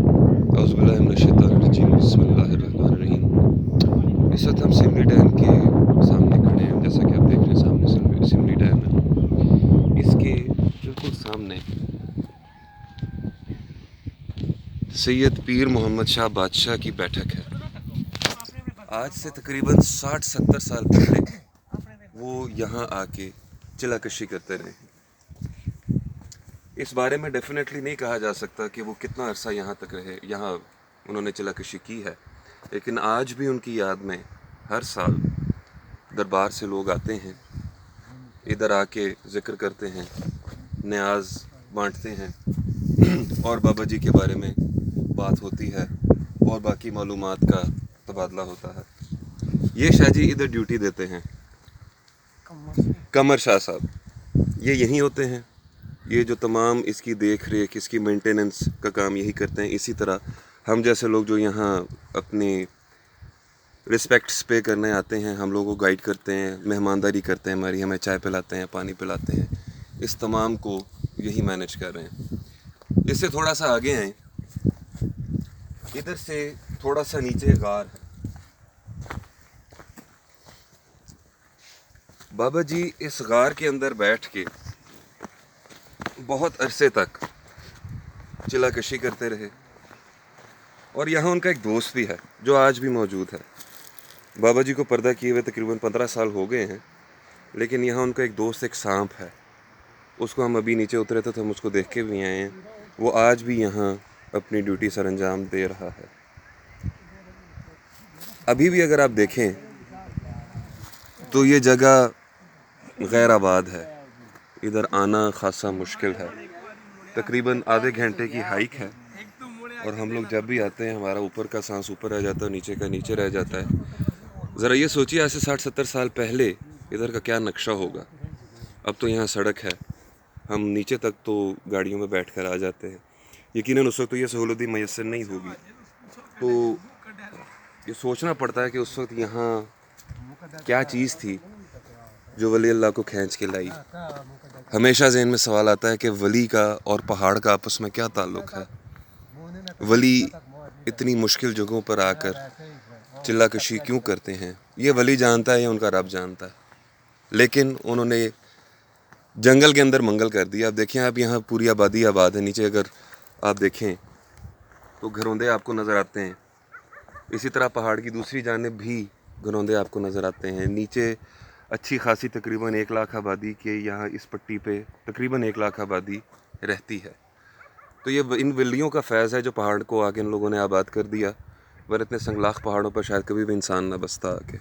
औज़ु बिल्लाहि मिनश्शैतानिर्रजीम बिस्मिल्लाहिर्रहमानिर्रहीम। इस वक्त हम सिमरी डैम के सामने खड़े हैं। जैसा कि आप देख रहे हैं सामने सिमरी डैम है। इसके बिल्कुल सामने सैयद पीर मोहम्मद शाह बादशाह की बैठक है। आज से तकरीबन 60-70 साल पहले वो यहाँ आके चिलाकशी करते रहे। इस बारे में डेफिनेटली नहीं कहा जा सकता कि वो कितना अरसा यहाँ तक रहे, यहाँ उन्होंने चिलाकशी की है, लेकिन आज भी उनकी याद में हर साल दरबार से लोग आते हैं, इधर आके ज़िक्र करते हैं, न्याज बांटते हैं और बाबा जी के बारे में बात होती है और बाकी मालूमात का तबादला होता है। ये शाह जी इधर ड्यूटी देते हैं, कमर शाह साहब, ये यहीं होते हैं। ये जो तमाम इसकी देख रेख, इसकी मेंटेनेंस का काम यही करते हैं। इसी तरह हम जैसे लोग जो यहाँ अपनी रिस्पेक्ट्स पे करने आते हैं, हम लोगों को गाइड करते हैं, मेहमानदारी करते हैं, हमारी हमें चाय पिलाते हैं, पानी पिलाते हैं, इस तमाम को यही मैनेज कर रहे हैं। इससे थोड़ा सा आगे हैं, इधर से थोड़ा सा नीचे गार है। बाबा जी इस गार के अंदर बैठ के बहुत अरसे तक चिलाकशी करते रहे और यहाँ उनका एक दोस्त भी है जो आज भी मौजूद है। बाबा जी को पर्दा किए हुए तकरीबन 15 साल हो गए हैं, लेकिन यहाँ उनका एक दोस्त, एक सांप है। उसको हम अभी नीचे उतरे थे तो हम उसको देख के भी आए हैं। वो आज भी यहाँ अपनी ड्यूटी सर अंजाम दे रहा है। अभी भी अगर आप देखें तो ये जगह गैर आबाद है, इधर आना खासा मुश्किल है। तकरीबन आधे घंटे की हाइक है और हम लोग जब भी आते हैं हमारा ऊपर का सांस ऊपर रह जाता है, नीचे का नीचे रह जाता है। ज़रा ये सोचिए आज से 60-70 साल पहले इधर का क्या नक्शा होगा। अब तो यहाँ सड़क है, हम नीचे तक तो गाड़ियों में बैठ कर आ जाते हैं। यकीनन उस वक्त तो ये सहूलत मैसर नहीं होगी, तो ये सोचना पड़ता है कि उस वक्त यहाँ क्या चीज़ थी जो वली अल्लाह को खींच के लाई। हमेशा ज़हन में सवाल आता है कि वली का और पहाड़ का आपस में क्या ताल्लुक़ है। वली इतनी मुश्किल जगहों पर आकर चिल्लाकशी क्यों करते हैं, ये वली जानता है या उनका रब जानता है। लेकिन उन्होंने जंगल के अंदर मंगल कर दिया। अब देखें, आप यहाँ पूरी आबादी आबाद है। नीचे अगर आप देखें तो घरौंदे आपको नज़र आते हैं। इसी तरह पहाड़ की दूसरी जानिब भी घरौंदे आपको नज़र आते हैं। नीचे अच्छी खासी तकरीबन 1 लाख आबादी के यहाँ इस पट्टी पे तकरीबन 1 लाख आबादी रहती है। तो ये इन वलियों का फैज़ है जो पहाड़ को आके इन लोगों ने आबाद कर दिया, वरना इतने संगलाख पहाड़ों पर शायद कभी भी इंसान ना बसता आके।